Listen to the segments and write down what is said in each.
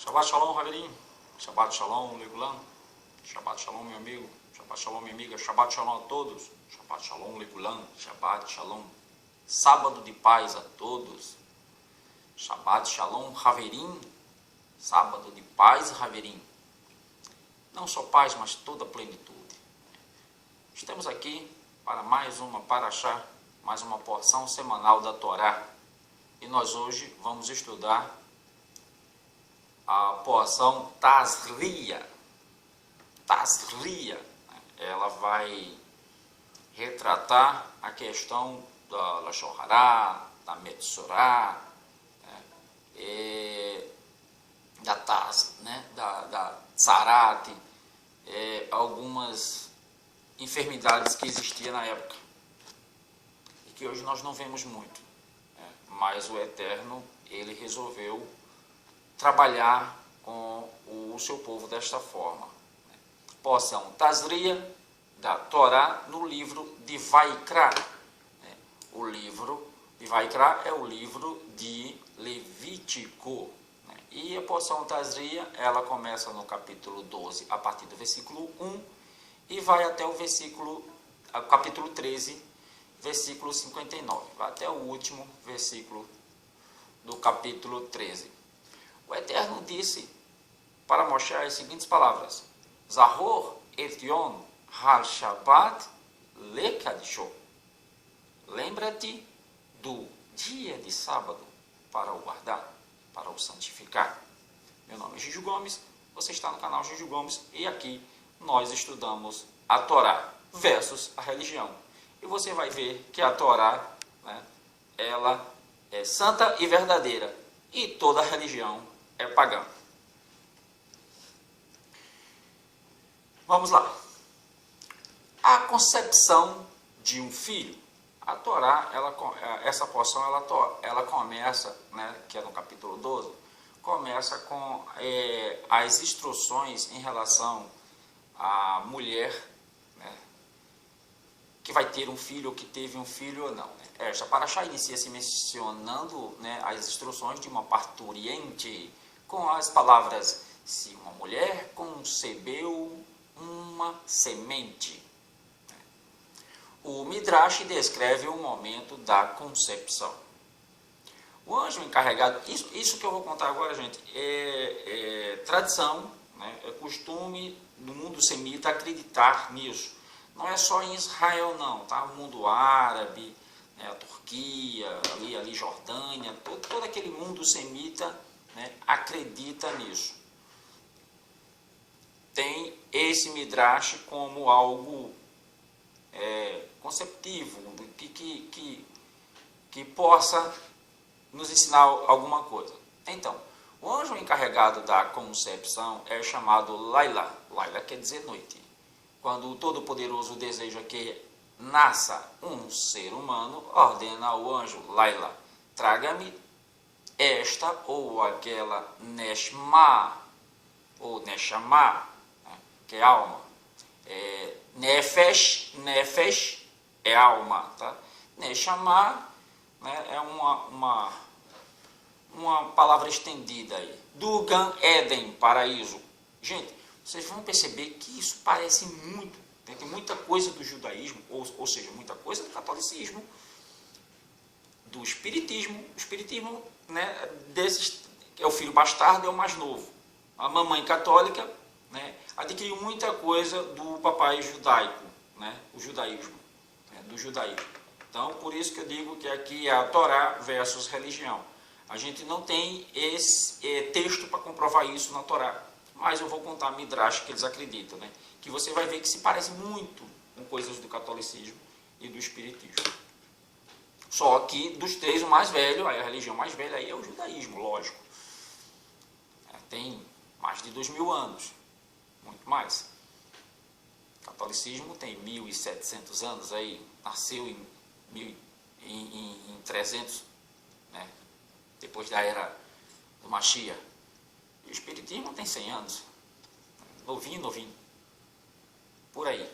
Shabbat Shalom, Haverim. Shabbat Shalom, Legulan. Shabbat Shalom, meu amigo. Shabbat Shalom, minha amiga. Shabbat Shalom a todos. Shabbat Shalom, Legulan. Shabbat Shalom. Sábado de paz a todos. Shabbat Shalom, Haverim. Sábado de paz, Haverim. Não só paz, mas toda plenitude. Estamos aqui para mais uma Parashá, mais uma porção semanal da Torá. E nós hoje vamos estudar a porção Tazria. Tazria, ela vai retratar a questão da Lashon Hará, da Metzorá, da Taz, da Tzarat, algumas enfermidades que existiam na época e que hoje nós não vemos muito, mas o Eterno, ele resolveu trabalhar com o seu povo desta forma. Porção Tazria da Torá no livro de Vaikra. O livro de Vaikra é o livro de Levítico. E a porção Tazria, ela começa no capítulo 12, a partir do versículo 1, e vai até o capítulo 13, versículo 59. Vai até o último versículo do capítulo 13. O Eterno disse para Moshe as seguintes palavras: Zahor et Yom ha-Shabbat lekadisho. Lembra-te do dia de sábado para o guardar, para o santificar. Meu nome é Gigi Gomes, você está no canal Gigi Gomes e aqui nós estudamos a Torá versus a religião. E você vai ver que a Torá, ela é santa e verdadeira e toda a religião é pagã. Vamos lá. A concepção de um filho. A Torá, essa porção, ela começa, que é no capítulo 12, começa com as instruções em relação à mulher, que vai ter um filho ou que teve um filho ou não. Esta Parashá inicia-se mencionando as instruções de uma parturiente, com as palavras: se uma mulher concebeu uma semente. O Midrash descreve o momento da concepção. O anjo encarregado, isso que eu vou contar agora, gente, é tradição, é costume do mundo semita acreditar nisso. Não é só em Israel, não, tá? O mundo árabe, a Turquia, ali Jordânia, todo aquele mundo semita, acredita nisso. Tem esse Midrash como algo conceptivo, que possa nos ensinar alguma coisa. Então, o anjo encarregado da concepção é chamado Laila. Laila quer dizer noite. Quando o Todo-Poderoso deseja que nasça um ser humano, ordena ao anjo Laila: traga-me esta ou aquela Neshma, ou Neshama, que é alma. Nefesh é alma, tá? Neshama, é uma palavra estendida aí. Do Gan Eden, paraíso. Gente, vocês vão perceber que isso parece muito, tem muita coisa do judaísmo, ou seja, muita coisa do catolicismo, do espiritismo. O espiritismo, desses, é o filho bastardo, é o mais novo. A mamãe católica, adquiriu muita coisa do papai judaico, o judaísmo, do judaísmo. Então, por isso que eu digo que aqui é a Torá versus religião. A gente não tem esse texto para comprovar isso na Torá, mas eu vou contar Midrash que eles acreditam, que você vai ver que se parece muito com coisas do catolicismo e do espiritismo. Só que dos três, o mais velho, a religião mais velha aí é o judaísmo, lógico. Tem mais de 2000 anos. Muito mais. O catolicismo tem 1700 anos aí, nasceu em 300, depois da era do Mashiach. E o espiritismo tem 100 anos, novinho, por aí.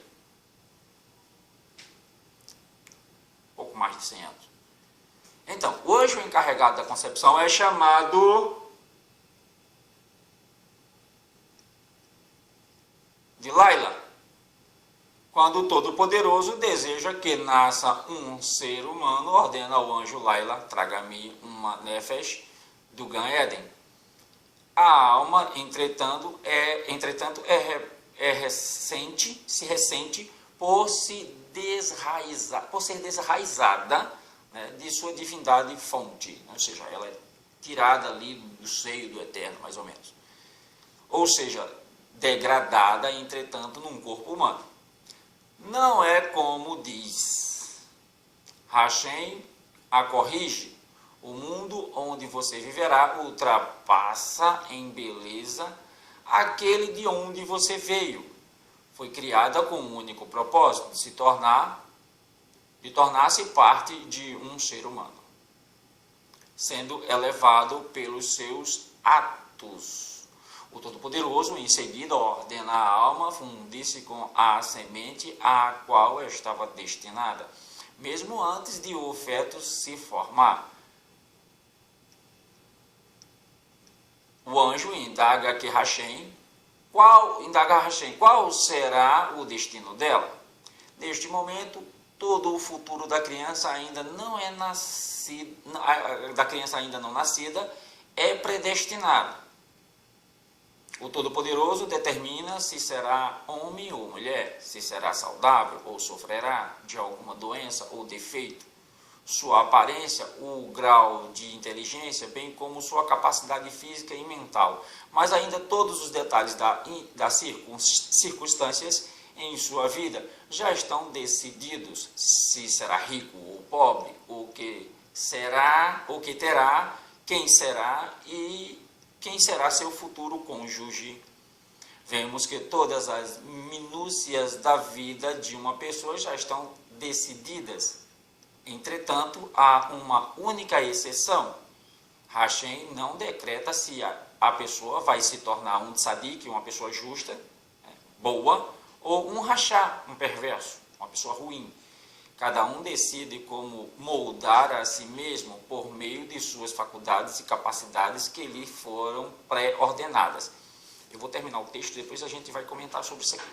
Pouco mais de 100 anos. Então, hoje o encarregado da concepção é chamado de Laila. Quando o Todo-Poderoso deseja que nasça um ser humano, ordena ao anjo Laila, traga-me uma nefesh do Gan Eden. A alma, entretanto, se ressente por ser desraizada, né, de sua divindade fonte, ou seja, ela é tirada ali do seio do Eterno, mais ou menos. Ou seja, degradada, entretanto, num corpo humano. Não é como diz Hashem a corrige. O mundo onde você viverá ultrapassa em beleza aquele de onde você veio. Foi criada com um único propósito, de tornar-se parte de um ser humano, sendo elevado pelos seus atos. O Todo-Poderoso, em seguida, ordena a alma fundir-se com a semente a qual estava destinada, mesmo antes de o feto se formar. O anjo indaga Hashem, qual será o destino dela? Neste momento, todo o futuro da criança ainda não nascida é predestinado. O Todo-Poderoso determina se será homem ou mulher, se será saudável ou sofrerá de alguma doença ou defeito, sua aparência, o grau de inteligência, bem como sua capacidade física e mental, mas ainda todos os detalhes das circunstâncias em sua vida já estão decididos, se será rico ou pobre, o que terá, quem será e quem será seu futuro cônjuge. Vemos que todas as minúcias da vida de uma pessoa já estão decididas. Entretanto, há uma única exceção. Hashem não decreta se a pessoa vai se tornar um tzadik, uma pessoa justa, boa, ou um rachá, um perverso, uma pessoa ruim. Cada um decide como moldar a si mesmo por meio de suas faculdades e capacidades que lhe foram pré-ordenadas. Eu vou terminar o texto, depois a gente vai comentar sobre isso aqui.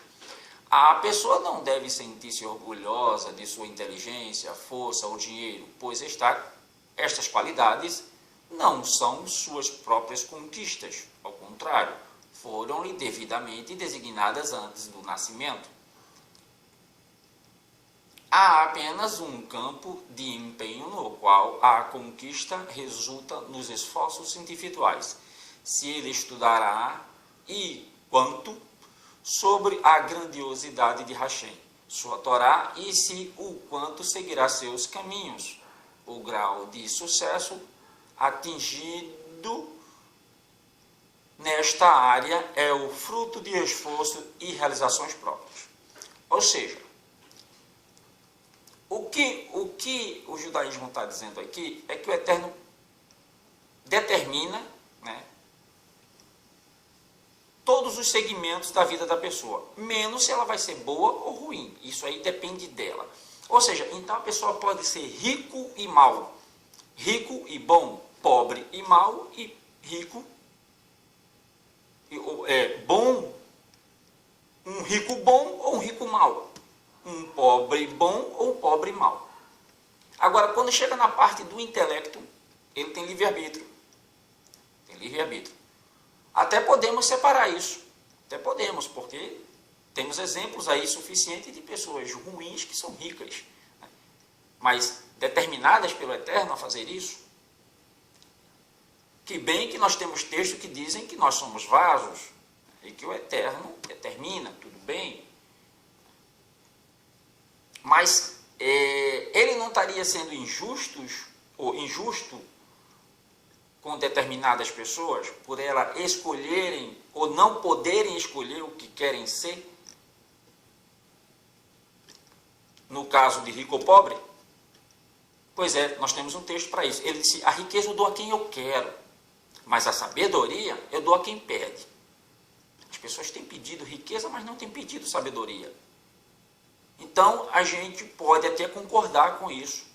A pessoa não deve sentir-se orgulhosa de sua inteligência, força ou dinheiro, pois estas qualidades não são suas próprias conquistas. Ao contrário, foram-lhe devidamente designadas antes do nascimento. Há apenas um campo de empenho no qual a conquista resulta nos esforços individuais. Se ele estudará e quanto sobre a grandiosidade de Hashem, sua Torá, e se o quanto seguirá seus caminhos. O grau de sucesso atingido nesta área é o fruto de esforço e realizações próprias. Ou seja, o que o judaísmo está dizendo aqui é que o Eterno determina, né, todos os segmentos da vida da pessoa, menos se ela vai ser boa ou ruim. Isso aí depende dela. Ou seja, então a pessoa pode ser rico e mal, rico e bom, pobre e mal, e rico bom, um rico bom ou um rico mal, um pobre bom ou um pobre mal. Agora, quando chega na parte do intelecto, ele tem livre-arbítrio. Tem livre-arbítrio. Até podemos separar isso. Até podemos, porque temos exemplos aí suficientes de pessoas ruins que são ricas, né? Mas determinadas pelo Eterno a fazer isso. Que bem que nós temos textos que dizem que nós somos vasos e que o Eterno determina, tudo bem. Mas ele não estaria sendo injusto com determinadas pessoas, por elas escolherem ou não poderem escolher o que querem ser? No caso de rico ou pobre? Pois é, nós temos um texto para isso. Ele disse, a riqueza eu dou a quem eu quero, mas a sabedoria eu dou a quem pede. As pessoas têm pedido riqueza, mas não têm pedido sabedoria. Então, a gente pode até concordar com isso.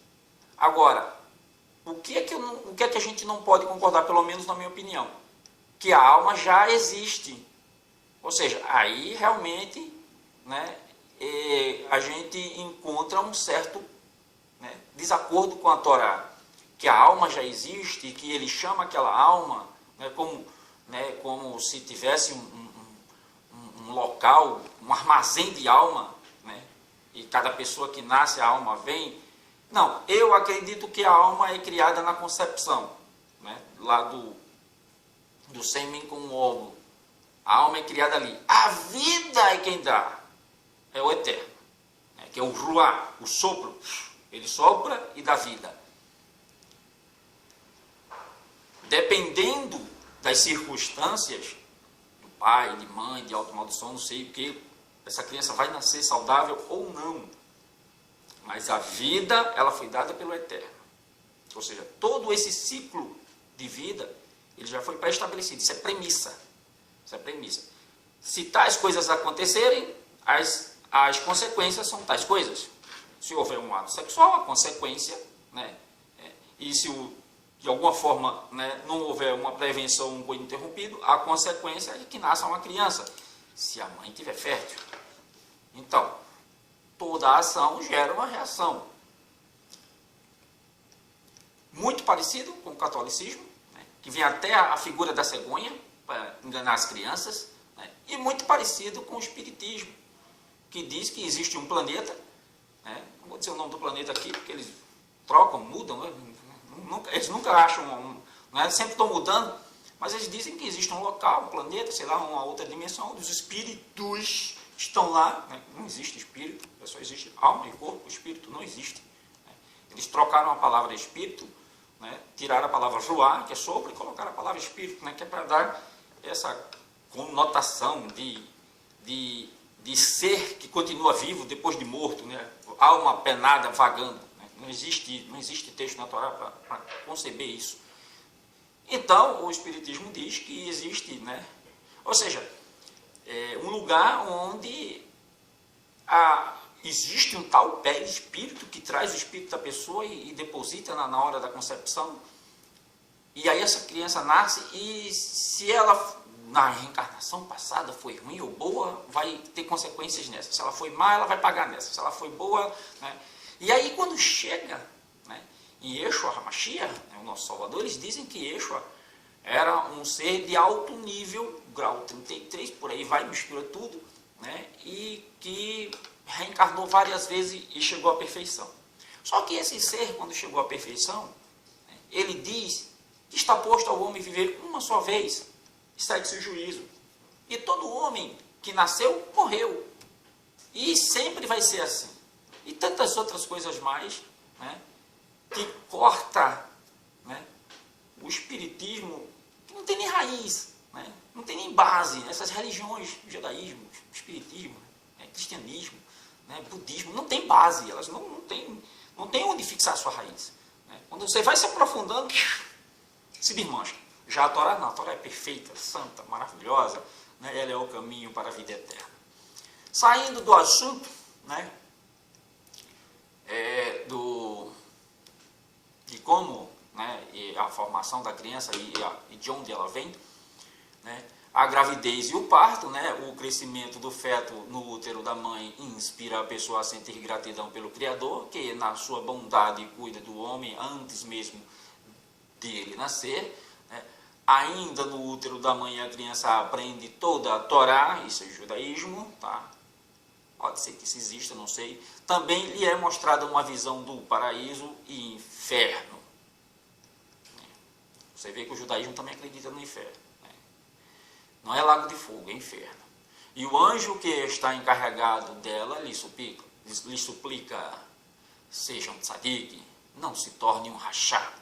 Agora, o que é que a gente não pode concordar, pelo menos na minha opinião? Que a alma já existe. Ou seja, aí realmente, né, a gente encontra um certo, né, desacordo com a Torá, que a alma já existe, que ele chama aquela alma, né, como se tivesse um local, um armazém de alma, né, e cada pessoa que nasce a alma vem. Não, eu acredito que a alma é criada na concepção, né, lá do sêmen com o óvulo. A alma é criada ali. A vida é quem dá, é o eterno, né, que é o ruá, o sopro. Ele sopra e dá vida. Dependendo das circunstâncias, do pai, de mãe, de automaldição, não sei o que, essa criança vai nascer saudável ou não. Mas a vida, ela foi dada pelo Eterno. Ou seja, todo esse ciclo de vida, ele já foi pré-estabelecido. Isso é premissa. Isso é premissa. Se tais coisas acontecerem, as consequências são tais coisas. Se houver um ato sexual, a consequência, né? E se de alguma forma, né, não houver uma prevenção, um coito interrompido, a consequência é que nasça uma criança, se a mãe estiver fértil. Então, toda ação gera uma reação. Muito parecido com o catolicismo, né, que vem até a figura da cegonha, para enganar as crianças, né, e muito parecido com o espiritismo, que diz que existe um planeta, né, não vou dizer o nome do planeta aqui, porque eles trocam, mudam, né, eles nunca acham, né, sempre estão mudando, mas eles dizem que existe um local, um planeta, sei lá, uma outra dimensão, onde os espíritos estão lá, né? Não existe espírito, só existe alma e corpo, espírito não existe. Né? Eles trocaram a palavra espírito, né? Tiraram a palavra ruá, que é sopro, e colocaram a palavra espírito, né? Que é para dar essa conotação de ser que continua vivo depois de morto, né? Alma penada vagando. Né? Não existe texto na Torá para conceber isso. Então, o Espiritismo diz que existe, né? Ou seja, um lugar onde existe um tal perispírito que traz o espírito da pessoa e deposita na hora da concepção. E aí essa criança nasce e se ela, na reencarnação passada, foi ruim ou boa, vai ter consequências nessa. Se ela foi má, ela vai pagar nessa. Se ela foi boa... Né? E aí quando chega, né, em Yeshua HaMashiach, né, o nosso Salvador, eles dizem que Yeshua era um ser de alto nível, grau 33, por aí vai, mistura tudo, né? E que reencarnou várias vezes e chegou à perfeição. Só que esse ser, quando chegou à perfeição, né, ele diz que está posto ao homem viver uma só vez e segue-se o juízo. E todo homem que nasceu, morreu. E sempre vai ser assim. E tantas outras coisas mais, né, que corta, né, o espiritismo, que não tem nem raiz, né? Não tem nem base. Essas religiões, judaísmo, espiritismo, né, cristianismo, né, budismo, não tem base, elas não têm onde fixar a sua raiz. Né? Quando você vai se aprofundando, se desmancha. Já a Torá não, a Torá é perfeita, santa, maravilhosa, né? Ela é o caminho para a vida eterna. Saindo do assunto, né, de como, né, e a formação da criança e de onde ela vem, né, a gravidez e o parto, né, o crescimento do feto no útero da mãe inspira a pessoa a sentir gratidão pelo Criador, que na sua bondade cuida do homem antes mesmo dele nascer. Né. Ainda no útero da mãe a criança aprende toda a Torá, isso é judaísmo, tá? Pode ser que isso exista, não sei. Também lhe é mostrada uma visão do paraíso e inferno. Você vê que o judaísmo também acredita no inferno. Né? Não é lago de fogo, é inferno. E o anjo que está encarregado dela lhe suplica seja um tzadik, não se torne um rachá.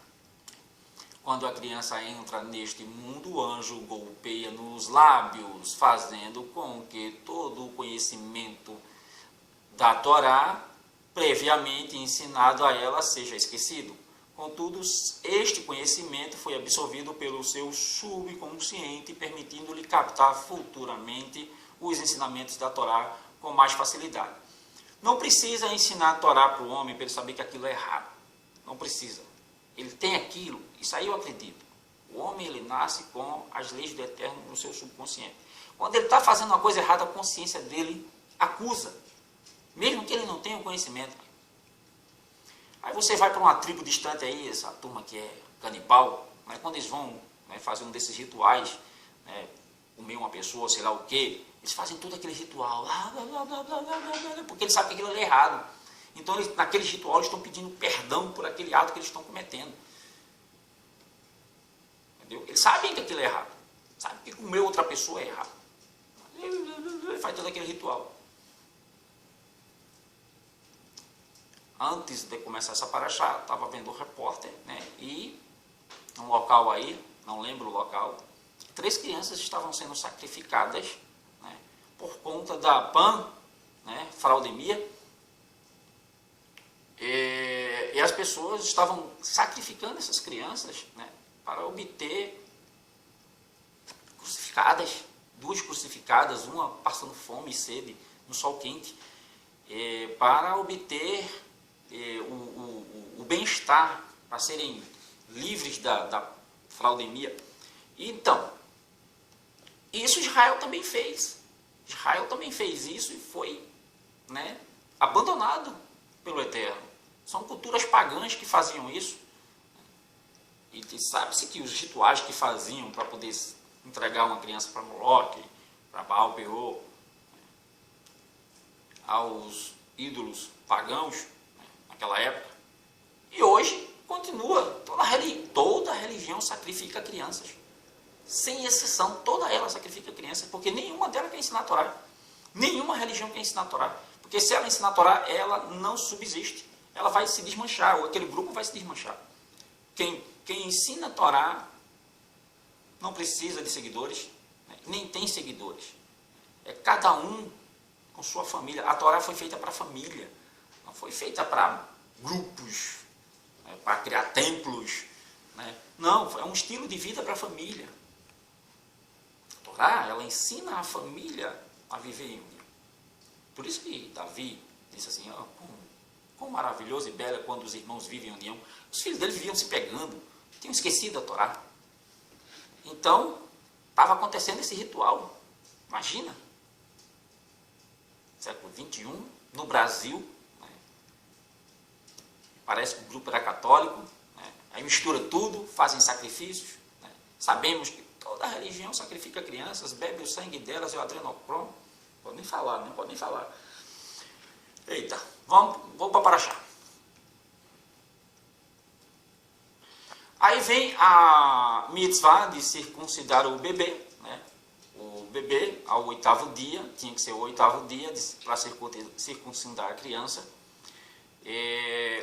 Quando a criança entra neste mundo, o anjo golpeia nos lábios, fazendo com que todo o conhecimento da Torá, previamente ensinado a ela, seja esquecido. Contudo, este conhecimento foi absorvido pelo seu subconsciente, permitindo-lhe captar futuramente os ensinamentos da Torá com mais facilidade. Não precisa ensinar a Torá para o homem para ele saber que aquilo é errado. Não precisa. Ele tem aquilo, isso aí eu acredito. O homem, ele nasce com as leis do Eterno no seu subconsciente. Quando ele está fazendo uma coisa errada, a consciência dele acusa, mesmo que ele não tenha o conhecimento. Aí você vai para uma tribo distante aí, essa turma que é canibal, né, quando eles vão, né, fazer um desses rituais, né, comer uma pessoa, sei lá o quê, eles fazem todo aquele ritual, porque eles sabem que aquilo é errado. Então, naqueles rituais, eles estão pedindo perdão por aquele ato que eles estão cometendo. Entendeu? Eles sabem que aquilo é errado. Sabem que comer outra pessoa é errado. Faz todo aquele ritual. Antes de começar essa paraxá, estava vendo o repórter, né, e um local aí, não lembro o local, 3 crianças estavam sendo sacrificadas, né, por conta da PAN, né, fraudemia, e as pessoas estavam sacrificando essas crianças, né, para obter crucificadas, 2 crucificadas, uma passando fome e sede no sol quente, para obter o bem-estar, para serem livres da fraudemia. Então, isso Israel também fez. Israel também fez isso e foi, né, abandonado pelo Eterno. São culturas pagãs que faziam isso. E sabe-se que os rituais que faziam para poder entregar uma criança para Moloque, para Baal Peor, aos ídolos pagãos, naquela época, e hoje continua. Toda religião sacrifica crianças, sem exceção. Toda ela sacrifica crianças, porque nenhuma delas quer ensinar a Torá. Nenhuma religião quer ensinar a Torá, porque se ela ensinar a Torá, ela não subsiste, ela vai se desmanchar, ou aquele grupo vai se desmanchar. Quem ensina a Torá não precisa de seguidores, né, nem tem seguidores. É cada um com sua família. A Torá foi feita para a família, não foi feita para grupos, né, para criar templos, né? Não, é um estilo de vida para a família. A Torá, ela ensina a família a viver em união. Por isso que Davi disse assim, quão maravilhoso e belo é quando os irmãos vivem em união. Os filhos dele viviam se pegando, tinham esquecido a Torá. Então, estava acontecendo esse ritual. Imagina, século XXI, no Brasil, né? Parece que o grupo era católico, né? Aí mistura tudo, fazem sacrifícios, né? Sabemos que toda religião sacrifica crianças, bebe o sangue delas e o adrenocromo. Pode nem falar, não pode nem falar. Eita, vamos para Paraxá. Aí vem a mitzvah de circuncidar o bebê, né? O bebê, ao 8º dia, tinha que ser o 8º dia para circuncidar a criança.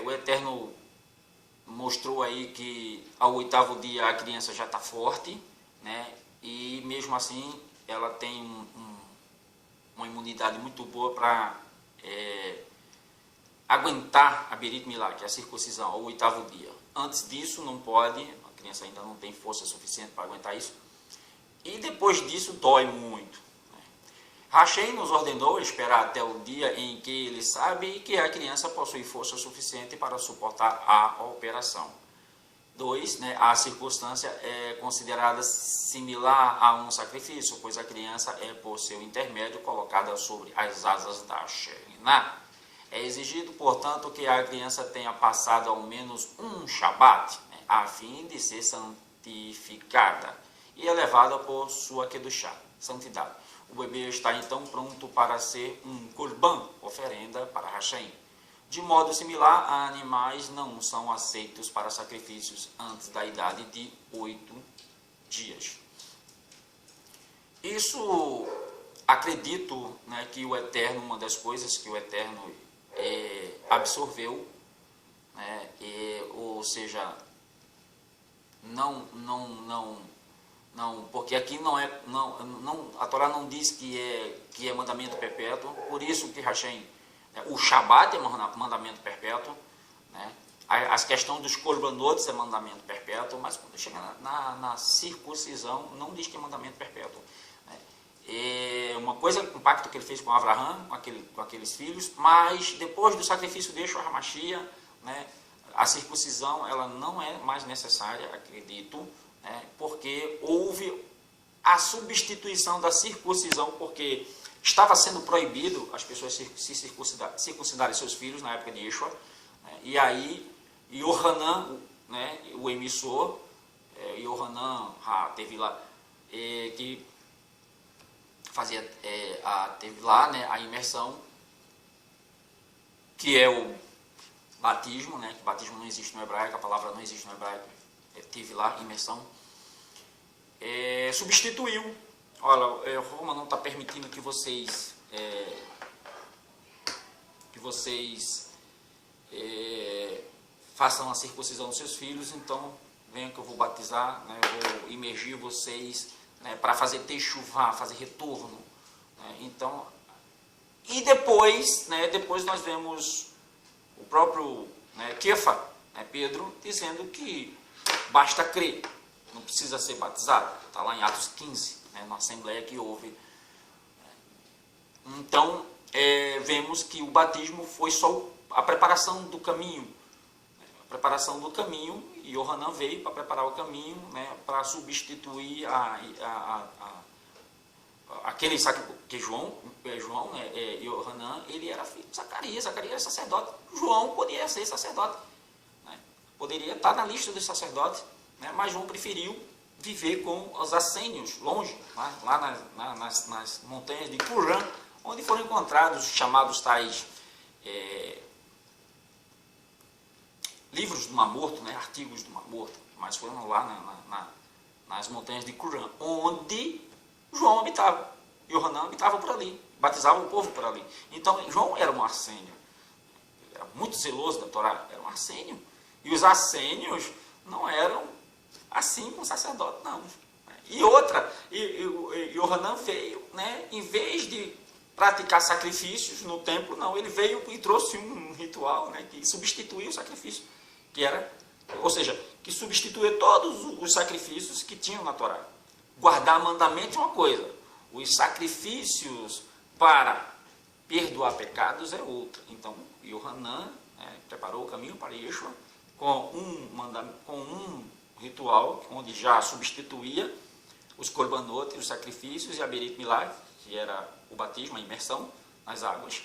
O Eterno mostrou aí que ao 8º dia a criança já está forte, né? E mesmo assim ela tem uma imunidade muito boa para aguentar a Berit Milá, que é a circuncisão, ao 8º dia. Antes disso não pode, a criança ainda não tem força suficiente para aguentar isso. E depois disso dói muito. Hashem nos ordenou esperar até o dia em que ele sabe que a criança possui força suficiente para suportar a operação. 2, né, a circunstância é considerada similar a um sacrifício, pois a criança é, por seu intermédio, colocada sobre as asas da Shekhinah. É exigido, portanto, que a criança tenha passado ao menos um Shabat, né, a fim de ser santificada e elevada por sua Kedushá, santidade. O bebê está então pronto para ser um Korban, oferenda para Hashem. De modo similar, animais não são aceitos para sacrifícios antes da idade de 8 dias. Isso, acredito, né, que o Eterno, uma das coisas que o Eterno absorveu, né, ou seja, não, porque aqui a Torá não diz que é mandamento perpétuo, por isso que Hashem, o Shabat é mandamento perpétuo, né, as questões dos Korbanot é mandamento perpétuo, mas quando chega na circuncisão, não diz que é mandamento perpétuo. Uma coisa, um pacto que ele fez com Abraham, com aqueles filhos, mas depois do sacrifício de Yeshua HaMashiach, né, a circuncisão ela não é mais necessária, acredito, né, porque houve a substituição da circuncisão, porque estava sendo proibido as pessoas se circuncidarem seus filhos na época de Yeshua, né, e aí Yohanan, né, o emissor, Yohanan teve lá, que fazia, teve lá, né, a imersão, que é o batismo, né, que batismo não existe no hebraico, a palavra não existe no hebraico, teve lá imersão, substituiu. Olha, Roma não está permitindo que vocês façam a circuncisão dos seus filhos, então venham que eu vou batizar, né, eu vou imergir vocês, né, para fazer techuvá, fazer retorno, né, então, e depois, né, depois nós vemos o próprio, né, Kefa, né, Pedro, dizendo que basta crer, não precisa ser batizado, está lá em Atos 15, né, na assembleia que houve. Então, vemos que o batismo foi só a preparação do caminho, a preparação do caminho, e Yohanan veio para preparar o caminho, né, para substituir aquele que João, né, Yohanan, ele era filho de Zacarias, Zacarias era sacerdote, João poderia ser sacerdote, né, poderia estar na lista dos sacerdotes, né, mas João preferiu viver com os assênios, longe, né, lá nas montanhas de Qumran, onde foram encontrados os chamados tais livros do Mar Morto, né, artigos do Mar Morto, mas foram lá nas montanhas de Qumran, onde João habitava, Yohanan habitava por ali, batizava o povo por ali. Então, João era um assênio, era muito zeloso da Torá, era um assênio, e os assênios não eram assim com o sacerdote, não. E outra, Yohanan veio, né, em vez de praticar sacrifícios no templo, não, ele veio e trouxe um ritual, né, que substituía o sacrifício, que era, ou seja, que substituía todos os sacrifícios que tinham na Torá. Guardar mandamento é uma coisa, os sacrifícios para perdoar pecados é outra. Então, Yohanan, né, preparou o caminho para Yeshua com um ritual onde já substituía os korbanot, os sacrifícios, e a Berit Milá, que era o batismo, a imersão nas águas.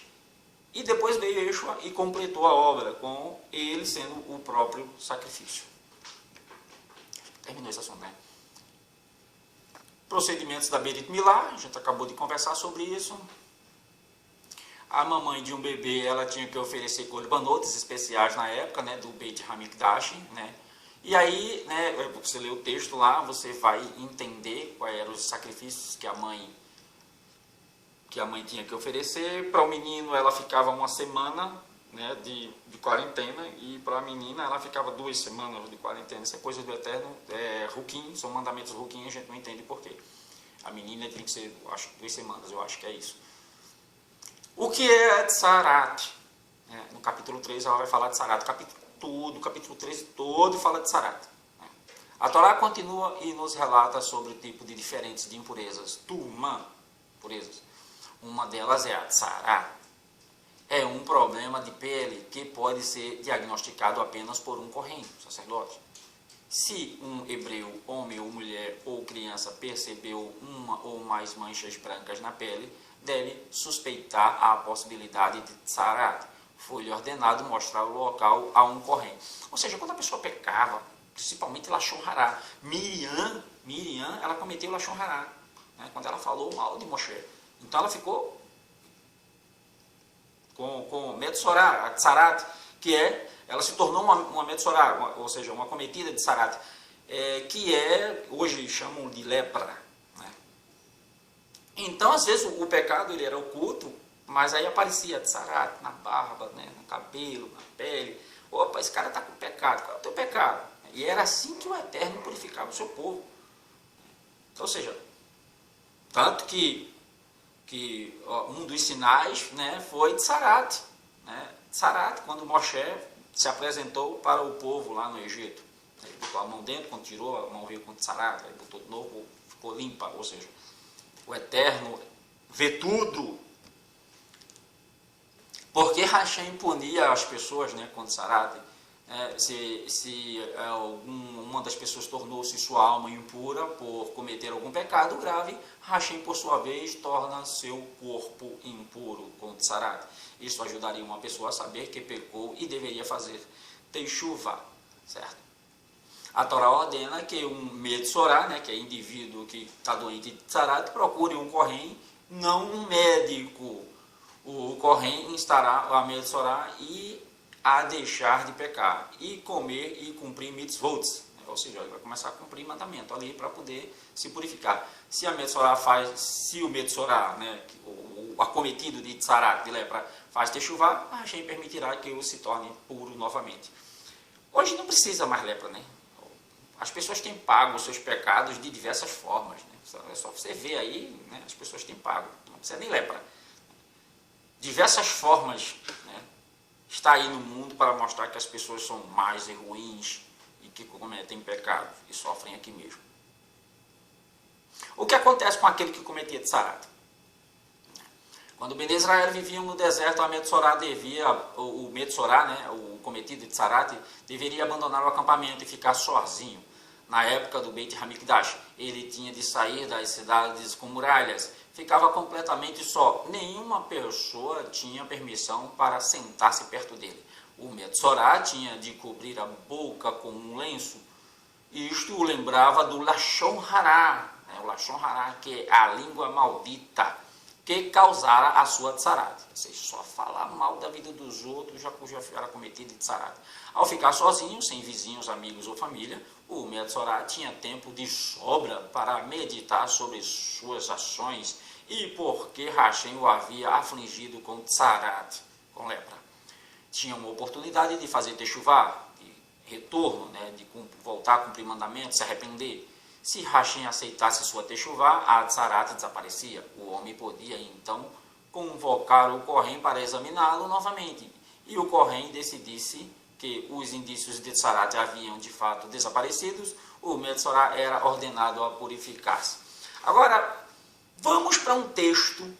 E depois veio Yeshua e completou a obra com ele sendo o próprio sacrifício. Terminou esse assunto, né? Procedimentos da Berit Milá, a gente acabou de conversar sobre isso. A mamãe de um bebê, ela tinha que oferecer korbanotes especiais na época, né, do Beit Hamikdash, né? E aí, né, você lê o texto lá, você vai entender quais eram os sacrifícios que a mãe tinha que oferecer. Para o menino, ela ficava uma semana, né, de quarentena, e para a menina, ela ficava 2 semanas de quarentena. Isso é coisa do Eterno, Ruquim, são mandamentos Ruquim, a gente não entende por quê. A menina tem que ser, acho, 2 semanas, eu acho que é isso. O que é Tsarat? No capítulo 3 ela vai falar de Tsarat, o capítulo 13 todo fala de Tsarat. A Torá continua e nos relata sobre o tipo de diferentes de impurezas, impurezas. Uma delas é a Tsarat. É um problema de pele que pode ser diagnosticado apenas por um corrente, sacerdote. Se um hebreu, homem ou mulher ou criança, percebeu uma ou mais manchas brancas na pele, deve suspeitar a possibilidade de Tsarat. Foi-lhe ordenado mostrar o local a um corrente. Ou seja, quando a pessoa pecava, principalmente Lashon Hará, Miriam, ela cometeu Lashon Hará, né, quando ela falou mal de Moshe. Então ela ficou com Metsorá, a Tsarat, que ela se tornou uma Metsorá, ou seja, uma cometida de Tsarat, que hoje chamam de lepra. Né? Então, às vezes, o pecado ele era oculto, mas aí aparecia Tsarat na barba, né, no cabelo, na pele. Opa, esse cara está com pecado. Qual é o teu pecado? E era assim que o Eterno purificava o seu povo. Ou seja, tanto que um dos sinais, né, foi Tsarat. Né? Tsarat, quando Moshe se apresentou para o povo lá no Egito. Ele botou a mão dentro, quando tirou, a mão veio com Tsarat. Ele botou de novo, ficou limpa. Ou seja, o Eterno vê tudo. Porque Hashem punia as pessoas, né, com Tsarat. uma das pessoas tornou-se sua alma impura por cometer algum pecado grave, Hashem, por sua vez, torna seu corpo impuro com tzarat. Isso ajudaria uma pessoa a saber que pecou e deveria fazer teshuvah, certo? A Torá ordena que um metzorá, que é indivíduo que está doente de tzarat, procure um kohen, não um médico. O kohen instará a metzorá e a deixar de pecar, e comer e cumprir mitzvot, ou seja, ele vai começar a cumprir mandamento ali para poder se purificar. Se o metzorá, o acometido de tzarat, de lepra, faz teshuvah, a Hashem permitirá que ele se torne puro novamente. Hoje não precisa mais lepra, As pessoas têm pago os seus pecados de diversas formas, É só você ver aí, as pessoas têm pago, não precisa nem lepra. Diversas formas, está aí no mundo para mostrar que as pessoas são más e ruins e que cometem pecado e sofrem aqui mesmo. O que acontece com aquele que cometia tzarat? Quando o Bnei Israel viviam no deserto, o metzorá, o cometido de tzarat, deveria abandonar o acampamento e ficar sozinho. Na época do Beit Hamikdash, ele tinha de sair das cidades com muralhas, ficava completamente só. Nenhuma pessoa tinha permissão para sentar-se perto dele. O metzorá tinha de cobrir a boca com um lenço. Isto o lembrava do Lashon Hará, o Lashon Hará, que é a língua maldita, que causara a sua tzarat. Ou seja, só falar mal da vida dos outros já era cometido de tzarat. Ao ficar sozinho, sem vizinhos, amigos ou família, o metzorá tinha tempo de sobra para meditar sobre suas ações e por que Hashem o havia afligido com tzarat, com lepra. Tinha uma oportunidade de fazer teshuvah, de retorno, de voltar a cumprir mandamentos, se arrepender. Se Hashem aceitasse sua teshuvah, a tzarat desaparecia. O homem podia, então, convocar o kohen para examiná-lo novamente. E o kohen decidisse que os indícios de tzarat haviam, de fato, desaparecidos, o metzorá era ordenado a purificar-se. Agora, vamos para um texto,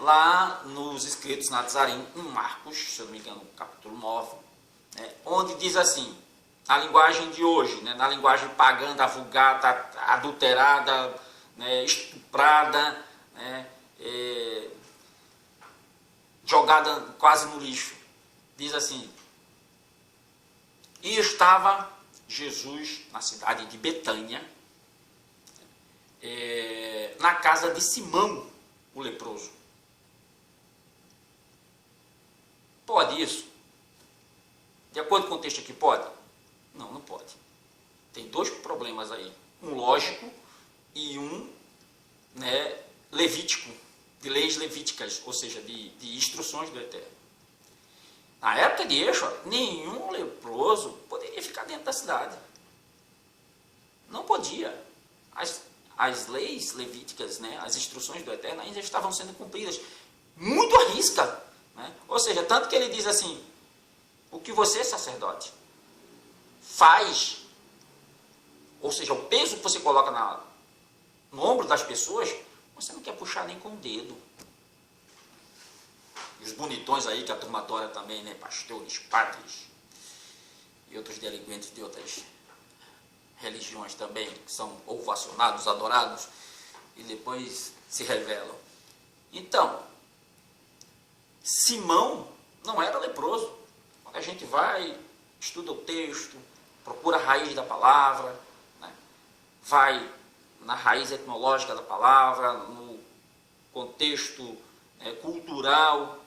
lá nos escritos na Tzarim, em Marcos, se eu não me engano, capítulo 9, onde diz assim, na linguagem de hoje, na linguagem pagã, vulgata, adulterada, estuprada, jogada quase no lixo. Diz assim, e estava Jesus na cidade de Betânia, na casa de Simão, o leproso. Pode isso? De acordo com o texto aqui, pode? Não, não pode. Tem dois problemas aí. Um lógico e um levítico, de leis levíticas, ou seja, de instruções do Eterno. Na época de Yeshua, nenhum leproso poderia ficar dentro da cidade. Não podia. As leis levíticas, as instruções do Eterno ainda estavam sendo cumpridas. Muito à risca. Ou seja, tanto que ele diz assim, o que você, sacerdote, faz, ou seja, o peso que você coloca no ombro das pessoas, você não quer puxar nem com o dedo. E os bonitões aí, que a turma adora também, pastores, padres e outros delinquentes de outras religiões também, que são ovacionados, adorados, e depois se revelam. Então, Simão não era leproso. Quando a gente vai, estuda o texto, procura a raiz da palavra, vai na raiz etimológica da palavra, no contexto cultural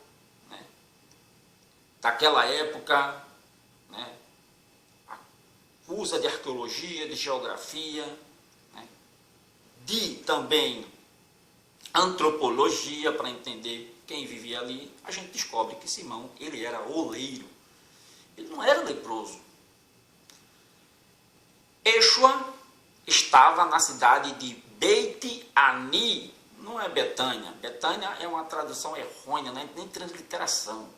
daquela época, usa de arqueologia, de geografia, de também antropologia para entender quem vivia ali. A gente descobre que Simão, ele era oleiro, ele não era leproso. Yeshua estava na cidade de Beit Ani, não é Betânia. Betânia é uma tradução errônea, não é nem transliteração.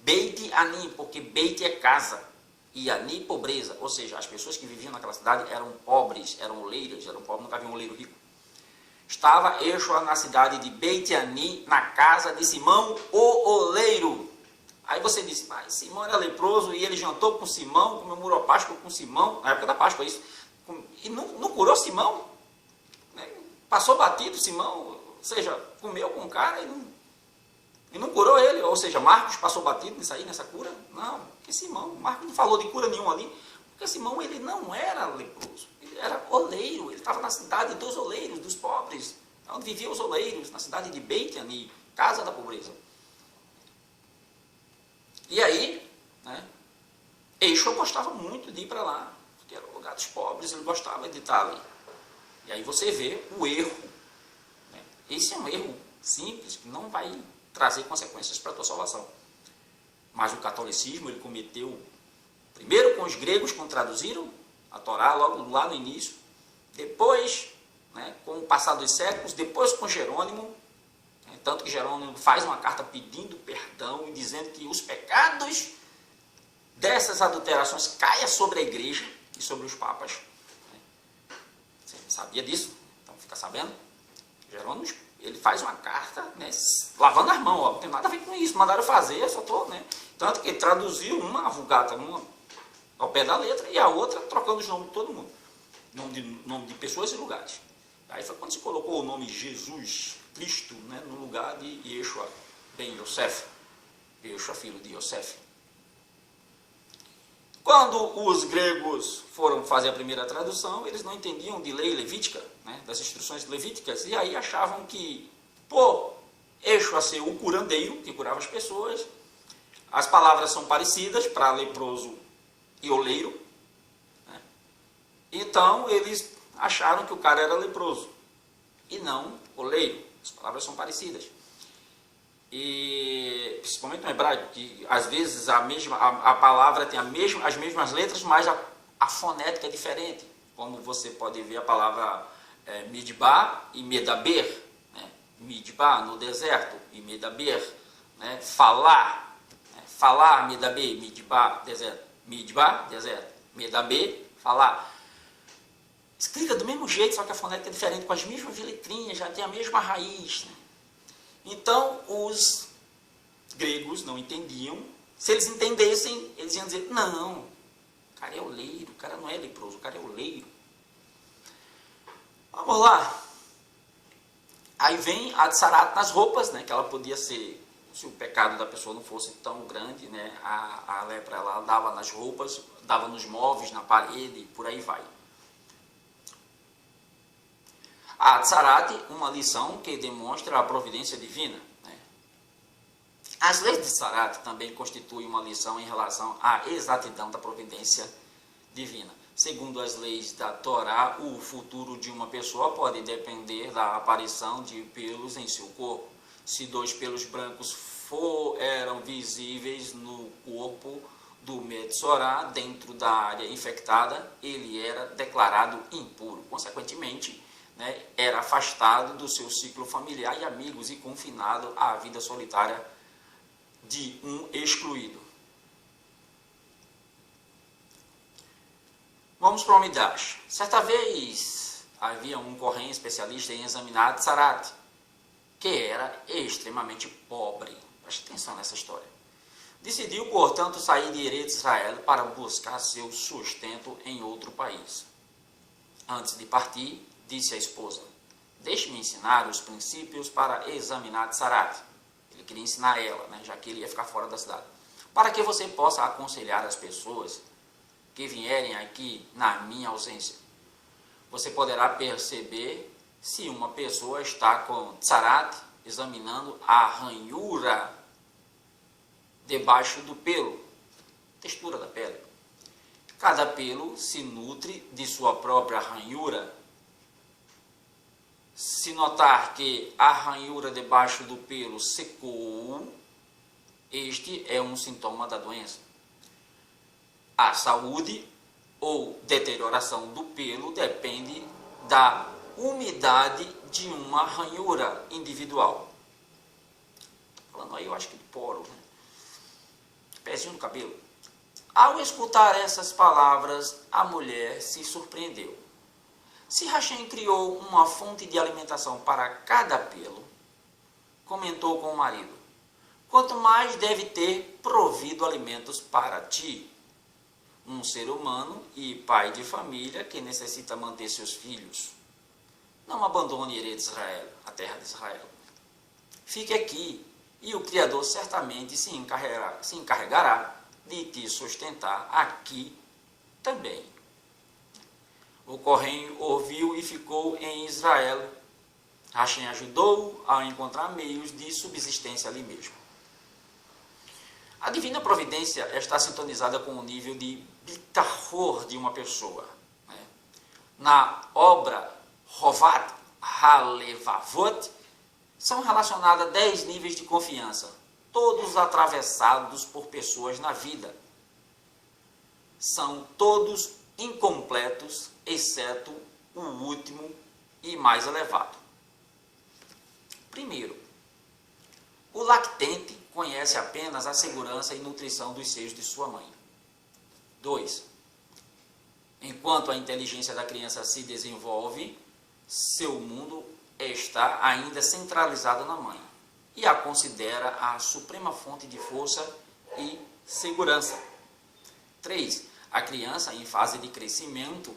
Beit Ani, porque Beit é casa e Ani pobreza, ou seja, as pessoas que viviam naquela cidade eram pobres, eram oleiras, eram pobres, nunca havia um oleiro rico. Estava Yeshua na cidade de Beit Ani, na casa de Simão, o oleiro. Aí você disse, mas Simão era leproso e ele jantou com Simão, comemorou a Páscoa com Simão, na época da Páscoa isso, e não curou Simão, né? Passou batido Simão, ou seja, comeu com o cara e não curou ele, ou seja, Marcos passou batido nisso aí, nessa cura? Não, porque Simão, Marcos não falou de cura nenhuma ali, porque Simão ele não era leproso, ele era oleiro, ele estava na cidade dos oleiros, dos pobres, onde viviam os oleiros, na cidade de Beit-Ani, casa da pobreza. E aí, né, Yeshua gostava muito de ir para lá, porque era o lugar dos pobres, ele gostava de estar ali. E aí você vê o erro. Né? Esse é um erro simples, que não vai trazer consequências para a tua salvação. Mas o catolicismo, ele cometeu, primeiro com os gregos, quando traduziram a Torá, logo lá no início, depois, né, com o passar dos séculos, depois com Jerônimo, tanto que Jerônimo faz uma carta pedindo perdão e dizendo que os pecados dessas adulterações caia sobre a igreja e sobre os papas. Você sabia disso? Então fica sabendo. Jerônimo, ele faz uma carta, né, lavando as mãos, ó, não tem nada a ver com isso, mandaram fazer, só estou, né? Tanto que ele traduziu uma vulgata ao pé da letra e a outra trocando os nomes de todo mundo. Nome de pessoas e lugares. Aí foi quando se colocou o nome Jesus Cristo, né, no lugar de Yeshua ben Yosef, Yeshua filho de Yosef. Quando os gregos foram fazer a primeira tradução, eles não entendiam de lei levítica, né, das instruções levíticas, e aí achavam que, por Yeshua ser o curandeiro, que curava as pessoas, as palavras são parecidas para leproso e oleiro, né, então eles acharam que o cara era leproso e não oleiro. As palavras são parecidas. E principalmente no hebraico, que às vezes a palavra tem as mesmas letras, mas a fonética é diferente. Como você pode ver a palavra midbar e medaber. Né? Midbar no deserto e medaber, né? Falar. Né? Falar, medaber, midbar, deserto. Midbar, deserto. Medaber, falar. Escrita do mesmo jeito, só que a fonética é diferente, com as mesmas letrinhas, já tem a mesma raiz. Né? Então, os gregos não entendiam. Se eles entendessem, eles iam dizer, não, o cara é oleiro, o cara não é leproso, o cara é oleiro. Vamos lá. Aí vem a tsarat nas roupas, né, que ela podia ser, se o pecado da pessoa não fosse tão grande, né, a lepra ela dava nas roupas, dava nos móveis, na parede, por aí vai. A tsarat, uma lição que demonstra a providência divina. Né? As leis de tsarat também constituem uma lição em relação à exatidão da providência divina. Segundo as leis da Torá, o futuro de uma pessoa pode depender da aparição de pelos em seu corpo. Se 2 pelos brancos eram visíveis no corpo do Metzorá, dentro da área infectada, ele era declarado impuro. Consequentemente, né, era afastado do seu ciclo familiar e amigos e confinado à vida solitária de um excluído. Vamos para o Midrash. Certa vez havia um Kohen especialista em examinar tsarat, que era extremamente pobre. Preste atenção nessa história. Decidiu, portanto, sair de Eretz Israel para buscar seu sustento em outro país. Antes de partir, disse à esposa, deixe-me ensinar os princípios para examinar tsarat. Ele queria ensinar ela, né, já que ele ia ficar fora da cidade. Para que você possa aconselhar as pessoas que vierem aqui na minha ausência. Você poderá perceber se uma pessoa está com tsarat, examinando a ranhura debaixo do pelo, textura da pele. Cada pelo se nutre de sua própria ranhura. Se notar que a ranhura debaixo do pelo secou, este é um sintoma da doença. A saúde ou deterioração do pelo depende da umidade de uma ranhura individual. Falando aí, eu acho que de poro, né? Pezinho do cabelo. Ao escutar essas palavras, a mulher se surpreendeu. Se Hashem criou uma fonte de alimentação para cada pelo, comentou com o marido, quanto mais deve ter provido alimentos para ti. Um ser humano e pai de família que necessita manter seus filhos. Não abandone Israel, a terra de Israel. Fique aqui e o Criador certamente se encarregará de te sustentar aqui também. O Corém ouviu e ficou em Israel. Hashem ajudou-o a encontrar meios de subsistência ali mesmo. A divina providência está sintonizada com o nível de bitachor de uma pessoa. Na obra Hovat HaLevavot, são relacionados 10 níveis de confiança, todos atravessados por pessoas na vida. São todos incompletos, exceto o último e mais elevado. Primeiro, o lactente conhece apenas a segurança e nutrição dos seios de sua mãe. 2. Enquanto a inteligência da criança se desenvolve, seu mundo está ainda centralizado na mãe e a considera a suprema fonte de força e segurança. 3. A criança, em fase de crescimento,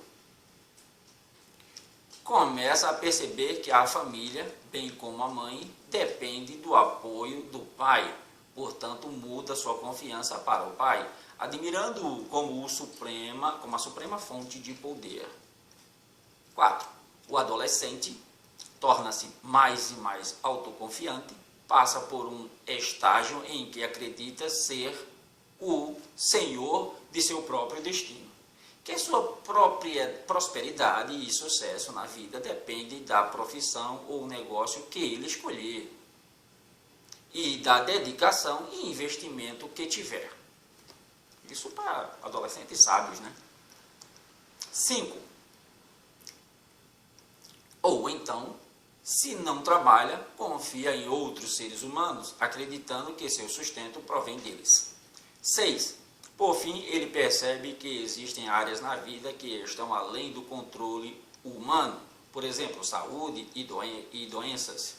começa a perceber que a família, bem como a mãe, depende do apoio do pai. Portanto, muda sua confiança para o pai, admirando-o como a suprema fonte de poder. 4. O adolescente torna-se mais e mais autoconfiante, passa por um estágio em que acredita ser o senhor de seu próprio destino, que sua própria prosperidade e sucesso na vida depende da profissão ou negócio que ele escolher e da dedicação e investimento que tiver. Isso para adolescentes sábios, né? 5. Ou então, se não trabalha, confia em outros seres humanos, acreditando que seu sustento provém deles. 6. Por fim, ele percebe que existem áreas na vida que estão além do controle humano, por exemplo, saúde e doenças,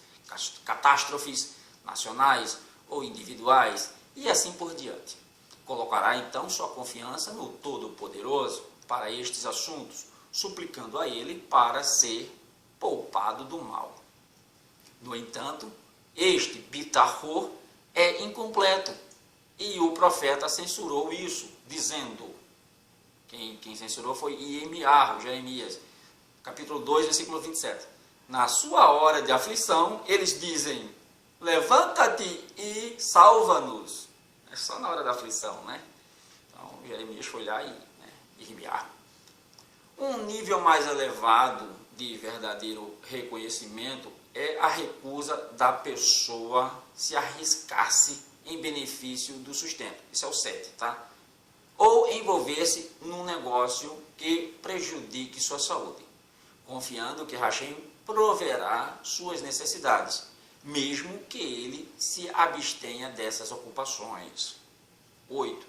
catástrofes nacionais ou individuais, e assim por diante. Colocará então sua confiança no Todo-Poderoso para estes assuntos, suplicando a ele para ser poupado do mal. No entanto, este bitachor é incompleto, e o profeta censurou isso, dizendo, quem censurou foi Iemiarro, Jeremias, capítulo 2, versículo 27. Na sua hora de aflição, eles dizem, levanta-te e salva-nos. É só na hora da aflição, né? Então, Jeremias foi lá e Iemiarro. Um nível mais elevado de verdadeiro reconhecimento é a recusa da pessoa se arriscar-se em benefício do sustento. Isso é o 7, tá? Ou envolver-se num negócio que prejudique sua saúde, confiando que Hashem proverá suas necessidades, mesmo que ele se abstenha dessas ocupações. 8.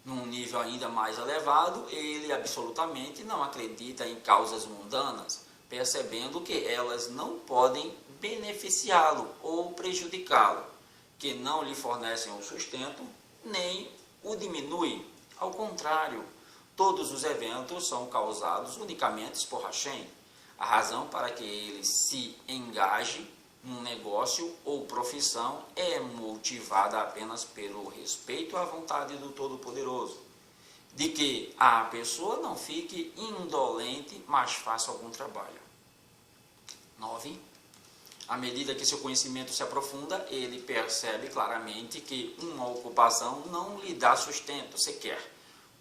Num nível ainda mais elevado, ele absolutamente não acredita em causas mundanas, percebendo que elas não podem beneficiá-lo ou prejudicá-lo, que não lhe fornecem o sustento, nem o diminuem. Ao contrário, todos os eventos são causados unicamente por Hashem. A razão para que ele se engaje num negócio ou profissão é motivada apenas pelo respeito à vontade do Todo-Poderoso, de que a pessoa não fique indolente, mas faça algum trabalho. 9. À medida que seu conhecimento se aprofunda, ele percebe claramente que uma ocupação não lhe dá sustento sequer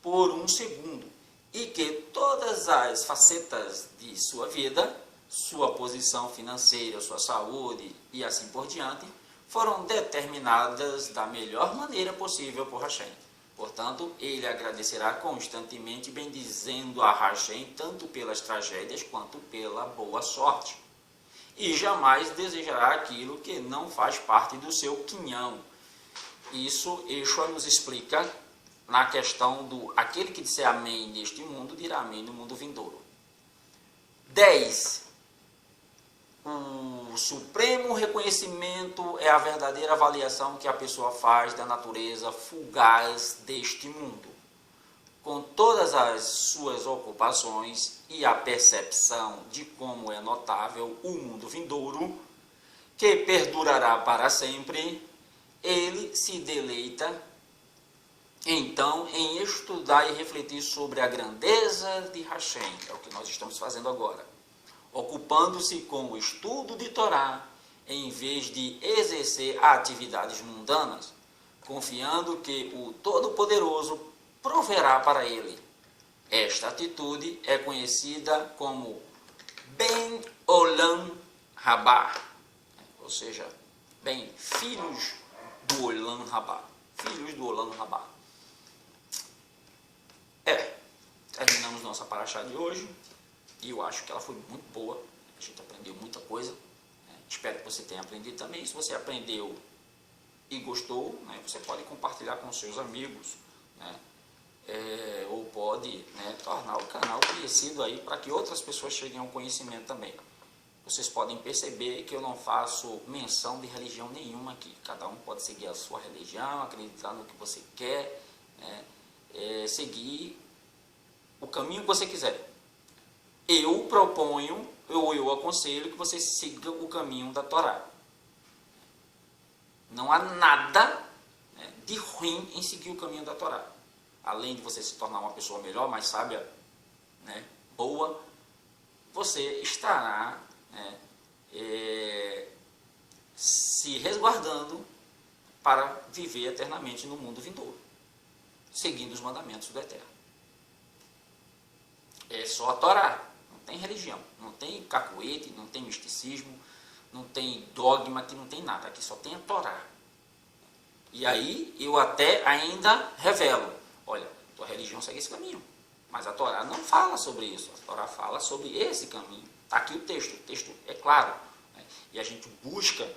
por um segundo e que todas as facetas de sua vida, sua posição financeira, sua saúde e assim por diante, foram determinadas da melhor maneira possível por Hashem. Portanto, ele agradecerá constantemente bendizendo a Hashem tanto pelas tragédias quanto pela boa sorte. E jamais desejará aquilo que não faz parte do seu quinhão. Isso Yeshua nos explica na questão do aquele que disser amém neste mundo, dirá amém no mundo vindouro. 10. O supremo reconhecimento é a verdadeira avaliação que a pessoa faz da natureza fugaz deste mundo, com todas as suas ocupações e a percepção de como é notável o mundo vindouro, que perdurará para sempre. Ele se deleita então em estudar e refletir sobre a grandeza de Hashem, é o que nós estamos fazendo agora, ocupando-se com o estudo de Torá, em vez de exercer atividades mundanas, confiando que o Todo-Poderoso proverá para ele. Esta atitude é conhecida como Ben Olam Rabá, ou seja, bem, filhos do Olam Rabá. Filhos do Olam Rabá. Terminamos nossa paraxá de hoje. E eu acho que ela foi muito boa. A gente aprendeu muita coisa. Espero que você tenha aprendido também. Se você aprendeu e gostou, você pode compartilhar com seus amigos, ou pode tornar o canal conhecido aí para que outras pessoas cheguem ao conhecimento também. Vocês podem perceber que eu não faço menção de religião nenhuma aqui. Cada um pode seguir a sua religião, acreditar no que você quer, seguir o caminho que você quiser. Eu proponho, ou eu aconselho que você siga o caminho da Torá. Não há nada de ruim em seguir o caminho da Torá. Além de você se tornar uma pessoa melhor, mais sábia, boa, você estará se resguardando para viver eternamente no mundo vindouro, seguindo os mandamentos do Eterno. É só a Torá. Não tem religião, não tem cacuete, não tem misticismo, não tem dogma, aqui não tem nada, aqui só tem a Torá. E aí eu até ainda revelo, olha, tua religião segue esse caminho, mas a Torá não fala sobre isso, a Torá fala sobre esse caminho. Está aqui o texto é claro, e a gente busca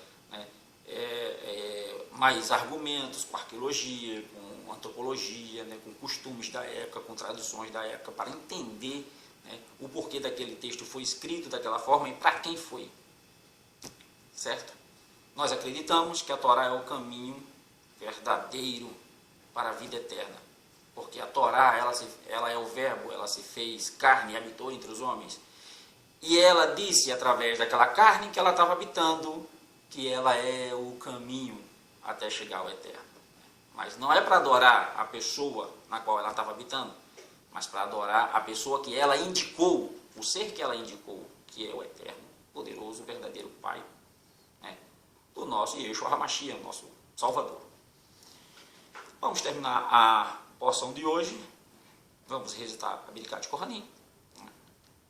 mais argumentos com arqueologia, com antropologia, com costumes da época, com tradições da época, para entender o porquê daquele texto foi escrito daquela forma e para quem foi. Certo? Nós acreditamos que a Torá é o caminho verdadeiro para a vida eterna. Porque a Torá, ela é o verbo, ela se fez carne e habitou entre os homens. E ela disse, através daquela carne que ela estava habitando, que ela é o caminho até chegar ao eterno. Mas não é para adorar a pessoa na qual ela estava habitando, mas para adorar a pessoa que ela indicou, o ser que ela indicou, que é o eterno, poderoso, verdadeiro Pai, do nosso Yeshua HaMashiach, nosso Salvador. Vamos terminar a porção de hoje. Vamos recitar a Birkat Kohanim.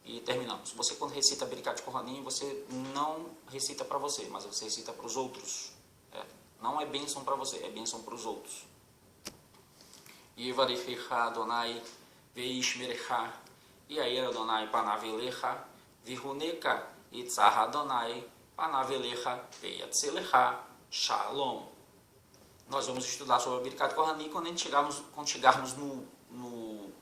E terminamos. Você, quando recita a Birkat Kohanim, você não recita para você, mas você recita para os outros. Não é bênção para você, é bênção para os outros. Yivarichecha Adonai veishmerecha, Yair Adonai panavelecha, Vihuneka itzah Adonai panavelecha veyatzelecha. Shalom. Nós vamos estudar sobre a Birkat Kohanim quando chegarmos no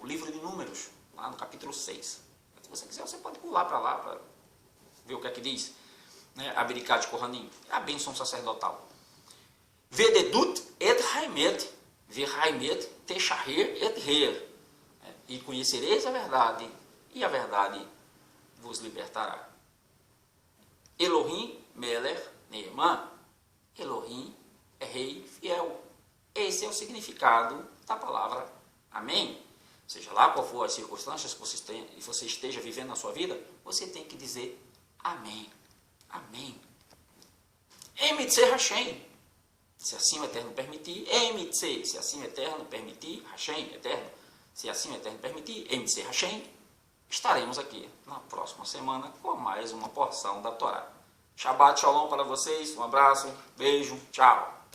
livro de Números, lá no capítulo 6. Se você quiser, você pode pular para lá para ver o que é que diz. A Birkat Kohanim, a bênção sacerdotal. Vededut et haimet, vehaimet techaher et her. E conhecereis a verdade, e a verdade vos libertará. Elohim melech neeman. Elohim é rei fiel. Esse é o significado da palavra amém. Seja lá qual for as circunstâncias que você esteja vivendo na sua vida, você tem que dizer amém. Amém. Emitze Hashem, se assim o Eterno permitir. Emitze, se assim o Eterno permitir. Hashem, Eterno, se assim o Eterno permitir. Emitze Hashem. Estaremos aqui na próxima semana com mais uma porção da Torá. Shabbat Shalom para vocês. Um abraço, beijo, tchau.